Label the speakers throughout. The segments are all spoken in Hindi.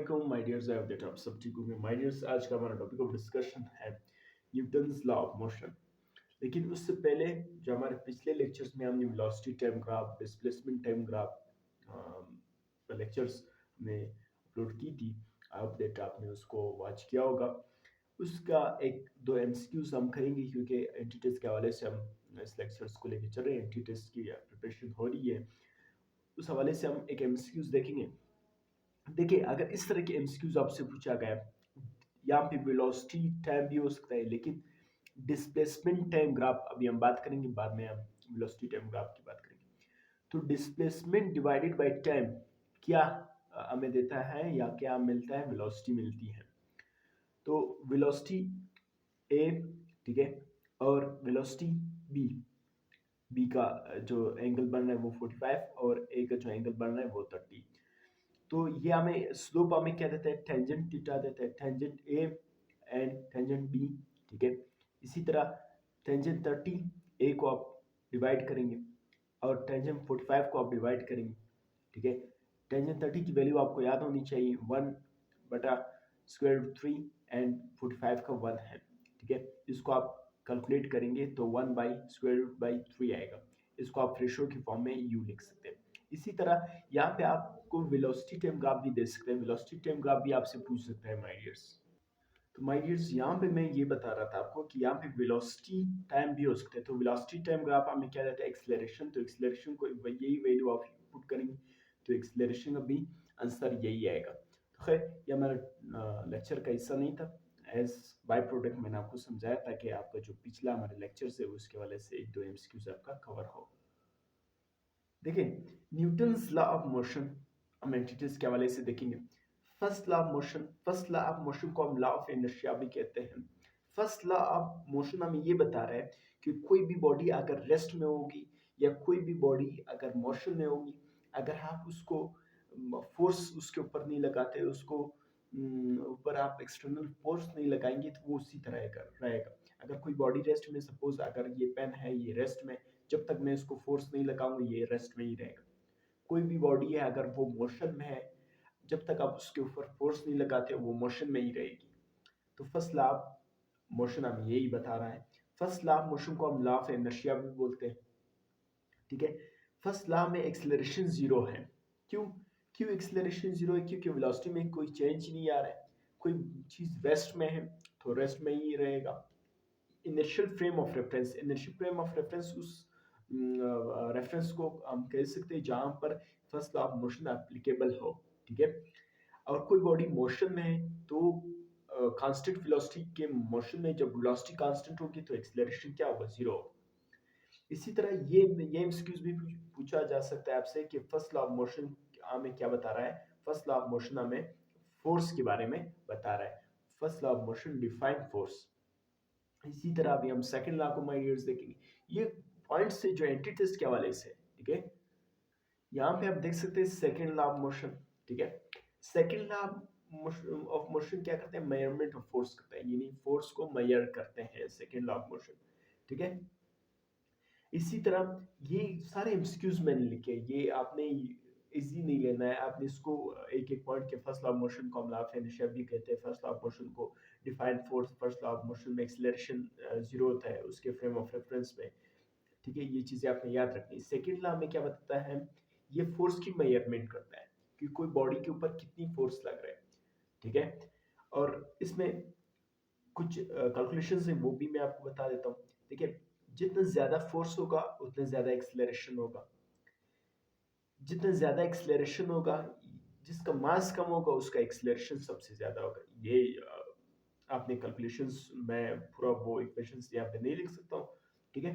Speaker 1: वालेकुम my dears, I hope that आप सब ठीक होंगे। माय डियर्स, आज का हमारा टॉपिक ऑफ डिस्कशन है न्यूटन्स लॉ ऑफ मोशन। लेकिन उससे पहले जो हमारे पिछले लेक्चर्स में हमने velocity time graph, displacement time graph lectures हमने अपलोड की थी। आई होप दैट आपने उसको वॉच किया होगा। उसका एक दो एमसीक्यूज हम करेंगे क्योंकि एंटी टेस्ट के हवाले से हम इस लेक्चर्स को लेकर चल रहे हैं। एंटी टेस्ट की प्रिपरेशन हो रही है, उस हवाले से हम एक एमसीक्यूज देखेंगे। देखिए, अगर इस तरह के एमसीक्यूज आपसे पूछा गया, यहाँ पे वेलोसिटी टाइम भी हो सकता है, लेकिन डिस्प्लेसमेंट टाइम ग्राफ अभी हम बात करेंगे, बाद में हम वेलोसिटी टाइम ग्राफ की बात करेंगे। तो डिस्प्लेसमेंट डिवाइडेड बाय टाइम क्या हमें देता है या क्या मिलता है? वेलोसिटी मिलती है। तो वेलोसिटी ए, ठीक है, और वेलोसिटी बी, बी का जो एंगल बन रहा है वो 45 और ए का जो एंगल बन रहा है वो 30। तो ये हमें स्लोप हमें क्या देता है? टेंजेंट थीटा देता है, tangent A and tangent B, ठीक है। इसी तरह टेंजेंट 30 ए को आप डिवाइड करेंगे और टेंजेंट 45 को आप डिवाइड करेंगे, ठीक है। टेंजेंट 30 की वैल्यू आपको याद होनी चाहिए 1 बटा स्क्वायर रूट 3 एंड 45 का 1 है, ठीक है। इसको आप कैलकुलेट करेंगे तो 1 बाई स्क्वायर रूट बाई 3 आएगा। इसको आप रेशो की फॉर्म में यू लिख सकते हैं। इसी तरह यहाँ पे आपको वेलोसिटी टाइम ग्राफ भी दे सकते हैं, वेलोसिटी टाइम ग्राफ भी आपसे पूछ सकता है माय डियर्स। तो माय डियर्स, यहाँ पे मैं ये बता रहा था आपको कि यहाँ पे वेलोसिटी टाइम भी हो सकते हैं। तो वेलोसिटी टाइम ग्राफ हमें क्या देता है? एक्सेलरेशन। तो एक्सेलरेशन को यही वैल्यू आप पुट करेंगे तो एक्सेलरेशन का भी आंसर यही आएगा। तो खैर, ये हमारा लेक्चर का हिस्सा नहीं था, एज बाय प्रोडक्ट मैंने आपको समझाया ताकि आपका जो पिछला हमारे लेक्चर है उसके वाले से एक दो एमसीक्यूज आपका कवर हो। देखिए, न्यूटन्स लॉ ऑफ मोशन हम एंटिटीज के हवाले से देखेंगे। First law of motion, first law of motion को हम लॉ ऑफ इनर्शिया भी कहते हैं। फर्स्ट लॉ ऑफ मोशन हमें ये बता रहा है कि कोई भी बॉडी अगर रेस्ट में होगी या कोई भी बॉडी अगर मोशन में होगी, अगर आप उसको फोर्स उसके ऊपर नहीं लगाते, उसको ऊपर आप एक्सटर्नल फोर्स नहीं लगाएंगे तो वो उसी तरह रहेगा। अगर कोई बॉडी रेस्ट में, सपोज अगर ये पेन है ये रेस्ट में, जब तक मैं इसको फोर्स नहीं लगाऊंगा ये रेस्ट में ही रहेगा। कोई भी बॉडी है अगर वो मोशन में है, जब तक आप उसके ऊपर फोर्स नहीं लगाते वो मोशन में ही रहेगी। तो फर्स्ट लॉ ऑफ मोशन हमें यही बता रहा है। फर्स्ट लॉ ऑफ मोशन को हम लॉ ऑफ इनर्शिया भी बोलते हैं, ठीक है। फर्स्ट लॉ में एक्सेलरेशन जीरो है। क्यों? क्यों एक्सेलरेशन जीरो है? क्योंकि वेलोसिटी में कोई चेंज नहीं आ रहा है। कोई चीज रेस्ट में है तो रेस्ट में ही रहेगा। Initial frame of reference, initial frame of reference उस रेफरेंस को हम कह सकते हैं जहां पर first law of motion applicable हो, ठीक है। और कोई बॉडी मोशन में है तो कांस्टेंट वेलोसिटी के मोशन में जब वेलोसिटी कांस्टेंट होगी तो एक्सेलरेशन क्या होगा? जीरो होगा। इसी तरह ये एमसीक्यूज भी पूछा जा सकता है आपसे कि फर्स्ट लॉ ऑफ मोशन हमें क्या बता रहा है? फर्स्ट लॉ ऑफ मोशन हमें फोर्स के बारे में बता रहा है। First law of motion define force. इसी तरह अभी हम सेकंड लॉ को माय डियर्स देखेंगे। ये पॉइंट से जो एंटी टेस्ट के हवाले से, ठीक है। यहाँ पे आप देख सकते हैं सेकंड लॉ ऑफ मोशन, ठीक है। सेकंड लॉ ऑफ मोशन क्या करते हैं? मेजरमेंट ऑफ फोर्स करते हैं, यानी फोर्स को मेजर करते हैं सेकंड लॉ ऑफ मोशन, ठीक है। इसी तरह ये सारे एमसीक्यूज मैंने लिखे, ये आपने इजी नहीं लेना है, आपने इसको एक एक पॉइंट के फर्स्ट लॉ ऑफ मोशन को हम लॉ ऑफ इनर्शिया भी कहते हैं। फर्स्ट लॉ ऑफ मोशन को define force, first law of motion में एक्सेलरेशन जीरो होता है उसके फ्रेम ऑफ रेफरेंस में, ठीक है। ये चीजें आपने याद रखनी है। सेकंड लॉ में क्या बताता है? ये फोर्स की मेजरमेंट करता है कि कोई बॉडी के ऊपर कितनी फोर्स लग रहा है, ठीक है। और इसमें कुछ कैलकुलेशंस है वो भी मैं आपको बता देता हूँ। देखिए, जितना ज्यादा फोर्स होगा उतना ज्यादा एक्सेलरेशन होगा। जितना ज्यादा एक्सेलरेशन होगा, जिसका मास कम होगा उसका एक्सेलरेशन सबसे ज्यादा होगा। ये आपने कैलकुलेशंस, मैं पूरा वो इक्वेशंस यहाँ पे नहीं लिख सकता हूँ, ठीक है।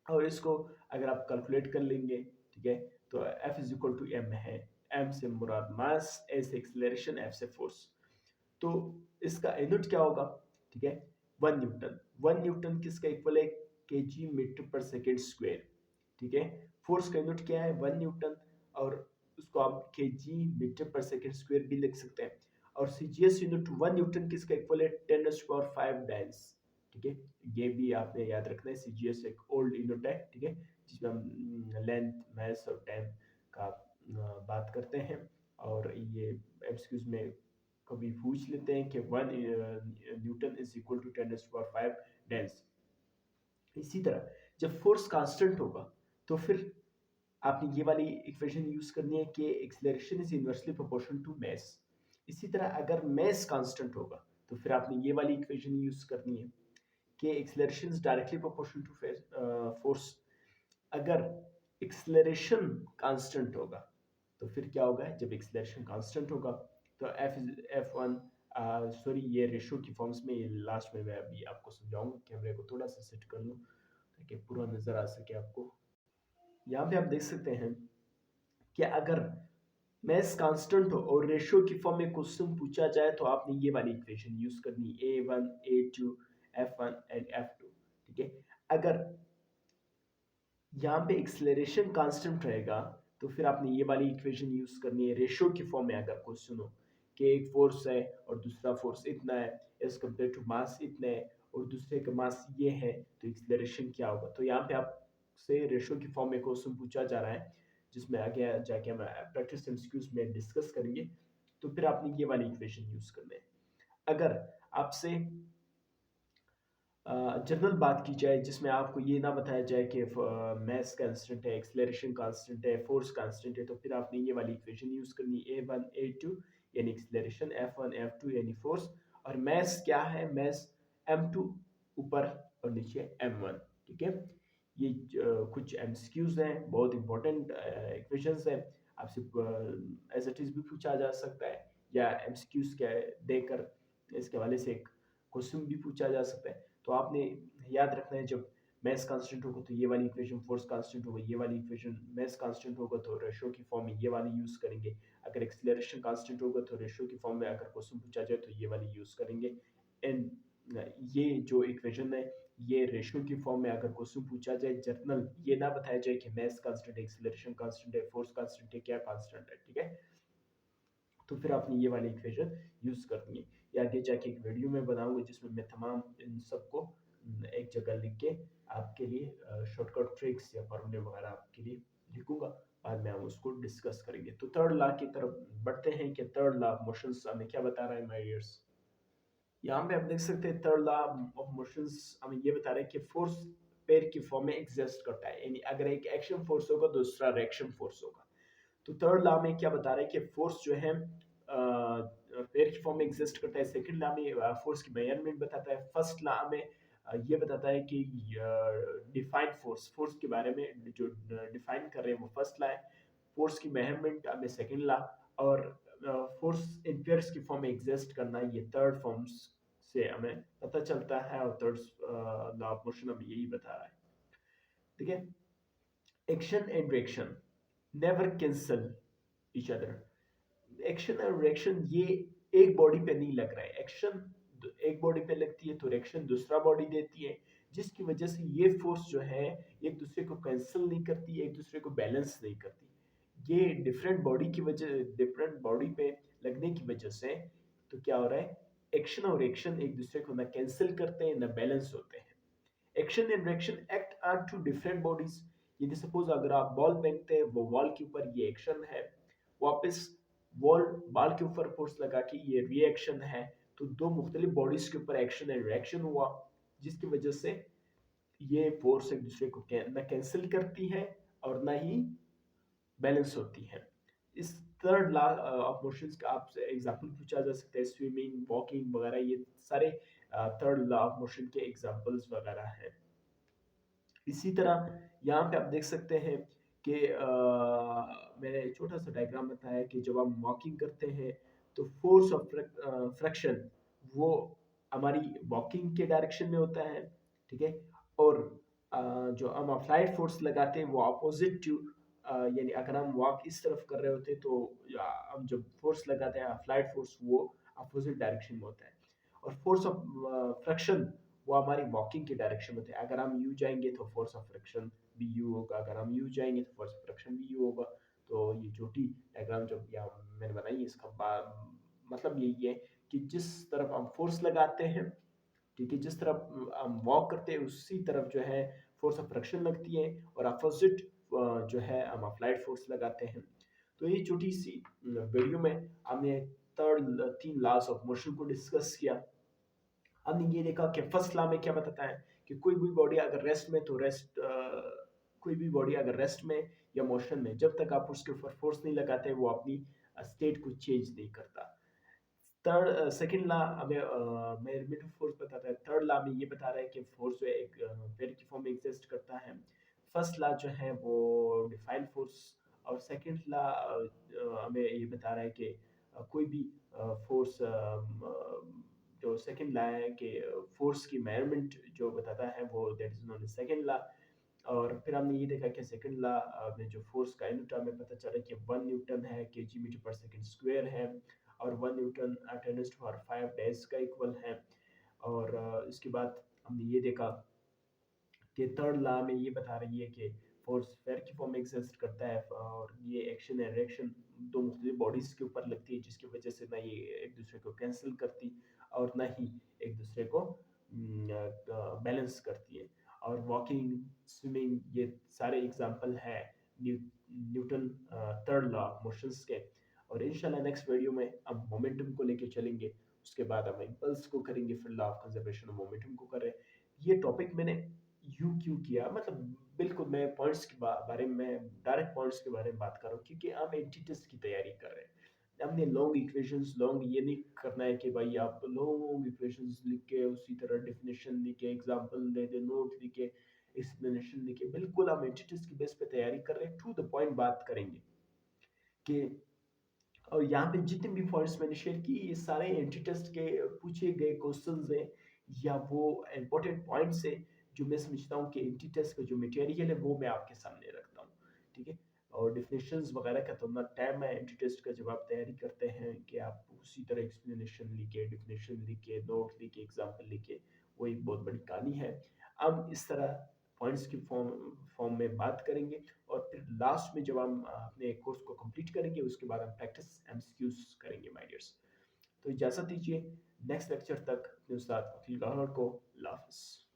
Speaker 1: और इसको अगर आप कैलकुलेट कर लेंगे, ठीक है, तो F is equal to M है। एम से मुराद मास, ए से एक्सेलरेशन, एफ से फोर्स। तो इसका यूनिट क्या होगा? ठीक है, 1 न्यूटन। 1 न्यूटन किसका इक्वल है? केजी मीटर पर सेकेंड स्क्वायर, ठीक है। फोर्स का यूनिट क्या है? 1 न्यूटन, और उसको आप केजी मीटर पर सेकेंड स्क्वायर भी लिख सकते हैं। और सीजीएस यूनिट 1 न्यूटन किसका इक्वल है? 10⁵ डायंस, ठीक है। ये भी आपने याद रखना है। सीजीएस एक ओल्ड यूनिट है, ठीक है, जिसमें हम लेंथ, मास और टाइम का बात करते हैं। और ये एमसीक्यूज में कभी पूछ लेते हैं कि 1 newton is equal to 10⁵ dynes. इसी तरह जब फोर्स कांस्टेंट होगा तो फिर आपने ये वाली इक्वेशन यूज करनी है कि acceleration is inversely proportional to mass. इसी तरह अगर मास कांस्टेंट होगा तो फिर आपने ये वाली इक्वेशन यूज करनी है कि acceleration is directly proportional to force. अगर एक्सेलरेशन कांस्टेंट होगा तो फिर क्या होगा, जब एक्सेलरेशन कांस्टेंट होगा तो F1 सॉरी ये रेशो की फॉर्म्स में, ये लास्ट में मैं अभी आपको समझाऊंगा। कैमरे को थोड़ा सा सेट कर लूँ ताकि पूरा नजर आ सके आपको। यहाँ पे आप देख सकते हैं कि अगर मास कांस्टेंट हो और रेशो की फॉर्म में क्वेश्चन पूछा जाए तो आपने ये वाली इक्वेशन यूज करनी है, A1 A2 F1 and F2। ठीक है, अगर यहाँ पे एक्सेलरेशन कांस्टेंट रहेगा तो फिर आपने ये वाली इक्वेशन यूज करनी है रेशो की फॉर्म में। अगर क्वेश्चन हो कि एक फोर्स है और दूसरा फोर्स इतना है एज कम्पेयर टू मास इतना है और दूसरे का मास ये है, तो एक्सेलरेशन क्या होगा। तो यहाँ पे आपसे रेशो की फॉर्म में क्वेश्चन पूछा जा रहा है, जिसमें आगे जाके हम प्रैक्टिस एमसीक्यूज में डिस्कस करेंगे। तो फिर आपने ये वाली इक्वेशन यूज करना है। अगर आपसे जनरल बात की जाए जिसमें आपको ये ना बताया जाए कि मास कांस्टेंट है, एक्सेलरेशन कांस्टेंट है, फोर्स कांस्टेंट है, तो फिर आपने ये वाली इक्वेशन यूज करनी है, A1 A2 यानी एक्सेलरेशन, F1 F2 यानी फोर्स, और मास क्या है, मास m2 ऊपर और नीचे m1। ठीक है, ये कुछ एमसीक्यूज हैं, बहुत इंपॉर्टेंट इक्वेशंस हैं। आपसे एज इट इज भी पूछा जा सकता है या एमसीक्यूज के देकर इसके हवाले से एक क्वेश्चन भी पूछा जा सकता है। तो आपने याद रखना है, जब मास कांस्टेंट होगा तो ये वाली इक्वेशन, फोर्स कांस्टेंट होगा ये वाली इक्वेशन, मास कांस्टेंट होगा तो रेशो की फॉर्म में ये वाली यूज करेंगे। अगर एक्सेलरेशन कांस्टेंट होगा तो रेशो की फॉर्म में अगर क्वेश्चन पूछा जाए तो ये वाली यूज करेंगे। एंड ये जो इक्वेशन है ये रेशो की फॉर्म में अगर क्वेश्चन पूछा जाए, जर्नल ये ना बताया जाए कि मास कांस्टेंट है, एक्सेलरेशन कांस्टेंट है, फोर्स कांस्टेंट है, क्या कांस्टेंट है। ठीक है, तो फिर आपने ये वाली इक्वेशन यूज करनी है। या आगे जाके एक वीडियो में बनाऊंगा जिसमें मैं तमाम इन सबको एक जगह लिख के आपके लिए शॉर्टकट ट्रिक्स या फॉर्मूले वगैरह आपके लिए लिखूंगा। बाद में हम उसको डिस्कस करेंगे। तो थर्ड लॉ की तरफ बढ़ते हैं कि थर्ड लॉ ऑफ मोशंस हमें क्या बता रहा है माय डियर्स। यहाँ पे आप देख सकते हैं थर्ड लॉ ऑफ मोशंस हमें ये बता रहा है कि फोर्स पेयर की फॉर्म में एग्जिस्ट करता है, यानी अगर एक एक्शन फोर्स होगा दूसरा रिएक्शन फोर्स होगा। तो थर्ड लॉ में क्या बता रहा है कि फोर्स जो है पेयर की फॉर्म में एग्जिस्ट करता है। सेकंड लॉ में फोर्स की मेजरमेंट बताता है। फर्स्ट लॉ में ये बताता है कि डिफाइन फोर्स, फोर्स के बारे में जो डिफाइन कर रहे हैं वो फर्स्ट लॉ है। फोर्स की मेजरमेंट हमें सेकंड लॉ, और फोर्स इन पेयर्स की फॉर्म में एग्जिस्ट करना ये थर्ड फॉर्म्स से हमें पता चलता है। और थर्ड लॉ ऑफ मोशन हमें यही बता रहा है। ठीक है, action and reaction never cancel each other. Action और रिएक्शन ये एक बॉडी पे नहीं लग रहा है। एक्शन एक बॉडी पे लगती है तो रिएक्शन दूसरा बॉडी देती है, जिसकी वजह से ये फोर्स जो है एक दूसरे को कैंसिल नहीं करती, एक दूसरे को बैलेंस नहीं करती। ये डिफरेंट बॉडी की वजह, डिफरेंट बॉडी पे लगने की वजह से तो क्या हो रहा है, एक्शन और रिएक्शन एक दूसरे को ना कैंसिल करते हैं ना बैलेंस होते हैं। Action and reaction act are two different bodies. यदि सपोज अगर आप बॉल फेंकते हैं वो वॉल के ऊपर, ये एक्शन है। वापस बॉल बॉल के ऊपर फोर्स लगा के, ये रिएक्शन है। तो दो मुख्तलिफ बॉडीज के ऊपर एक्शन एंड रिएक्शन हुआ, जिसकी वजह से ये फोर्स एक दूसरे को ना कैंसिल करती है और ना ही बैलेंस होती है। इस थर्ड लॉ ऑफ मोशंस का आपसे एग्जांपल पूछा जा सकता है, स्विमिंग, वॉकिंग वगैरह, ये सारे थर्ड लॉ ऑफ मोशन के एग्जांपल्स वगैरह हैं। इसी तरह यहाँ पे आप देख सकते हैं कि मैंने छोटा सा डायग्राम बताया कि जब हम वॉकिंग करते हैं तो फोर्स ऑफ फ्रिक्शन वो हमारी वॉकिंग के डायरेक्शन में होता है। ठीक है, और जो हम अप्लाइड फोर्स लगाते हैं वो अपोजिट टू, यानी अगर हम वॉक इस तरफ कर रहे होते हैं तो हम जब फोर्स लगाते हैं अप्लाइड फोर्स वो अपोजिट डायरेक्शन में होता है। और फोर्स ऑफ फ्रिक्शन वो हमारी वॉकिंग की डायरेक्शन में थे। अगर हम यू जाएंगे तो फोर्स ऑफ फ्रिक्शन भी यू होगा, अगर हम यू जाएंगे तो फोर्स ऑफ फ्रिक्शन भी यू होगा। तो ये छोटी डायग्राम जब यहाँ मैंने बनाई है इसका मतलब यही है कि जिस तरफ हम फोर्स लगाते हैं, ठीक है, जिस तरफ हम वॉक करते हैं उसी तरफ जो है फोर्स ऑफ फ्रिक्शन लगती है, और अपोजिट जो है हम अप्लाइड फोर्स लगाते हैं। तो ये छोटी सी वीडियो में हमने तीन लॉस ऑफ मोशन को डिस्कस किया। हमने ये देखा कि फर्स्ट लॉ में क्या बताता है कि कोई भी बॉडी अगर रेस्ट में तो रेस्ट कोई भी बॉडी अगर रेस्ट में या मोशन में, जब तक आप उसके ऊपर फोर्स नहीं लगाते वो अपनी स्टेट को चेंज नहीं करता। थर्ड सेकंड लॉ हमें मेरिट फोर्स बताता है। थर्ड लॉ में ये बता रहा है कि फोर्स जो है एक पेयर की फॉर्म में एग्जिस्ट करता है। फर्स्ट लॉ जो है वो डिफाइन फोर्स, और सेकंड लॉ हमें ये बता रहा है कि कोई भी फोर्स, जो सेकंड लॉ है कि फोर्स की मेजरमेंट जो बताता है वो that is known as second law. और फिर हमने ये देखा कि सेकंड लॉ में जो फोर्स का यूनिट हमें पता चला कि 1 न्यूटन है, केजी मीटर पर सेकंड स्क्वायर है, और 1 न्यूटन 10⁵ डेज का इक्वल है। और इसके बाद हमने ये देखा कि थर्ड लॉ में ये बता रही है कि फोर्स फेयर की फॉर्म में एग्जिस्ट करता है, और ये एक्शन है रिएक्शन दो मुख्तलिफ बॉडीज के ऊपर लगती है, जिसकी वजह से ना ये एक दूसरे को कैंसिल करती और ना ही एक दूसरे को बैलेंस करती है। और वॉकिंग, स्विमिंग, ये सारे एग्जांपल है न्यूटन थर्ड लॉ मोशंस के। और इंशाल्लाह नेक्स्ट वीडियो में हम मोमेंटम को लेके चलेंगे, उसके बाद हम इम्पल्स को करेंगे, फिर law of conservation of momentum को करें। ये टॉपिक मैंने यूं क्यों किया, मतलब बिल्कुल मैं पॉइंट्स के बारे में, डायरेक्ट पॉइंट्स के बारे में बात कर रहा हूँ, क्योंकि हम एंटी टेस्ट की तैयारी कर रहे हैं। हमने लॉन्ग इक्वेशंस, लॉन्ग ये नहीं करना है कि भाई आप लॉन्ग इक्वेशंस लिख के उसी तरह डेफिनेशन लिख के एग्जांपल दे दे, नोट लिख के एक्सप्लेनेशन लिख के, बिल्कुल हम एंटी टेस्ट की बेस पे तैयारी कर रहे हैं, टू द पॉइंट बात करेंगे कि। और यहाँ पे जितने भी पॉइंट्स मैंने शेयर किए ये सारे एंटी टेस्ट के पूछे गए क्वेश्चंस हैं, या वो इम्पोर्टेंट पॉइंट्स हैं जो मैं समझता हूँ कि एंटी टेस्ट का जो मटेरियल है वो मैं आपके सामने रखता हूँ। ठीक है। और डिफिनेशंस वगैरह का तो ना टाइम है एंटी टेस्ट का, जब आप तैयारी करते हैं कि आप उसी तरह एक्सप्लेनेशन लिखे, डिफिनेशन लिखे, नोट लिखे, एग्जाम्पल लिखे, वो एक बहुत बड़ी कहानी है। हम इस तरह पॉइंट्स की फॉर्म फॉर्म में बात करेंगे, और फिर लास्ट में जब हम अपने कोर्स को कंप्लीट करेंगे उसके बाद हम प्रैक्टिस एमसीक्यूज करेंगे माय डियर्स। तो इजाज़त दीजिए, नेक्स्ट लेक्चर तक अपने उस्ताद वकील गौहर को अल्लाह हाफ़िज़।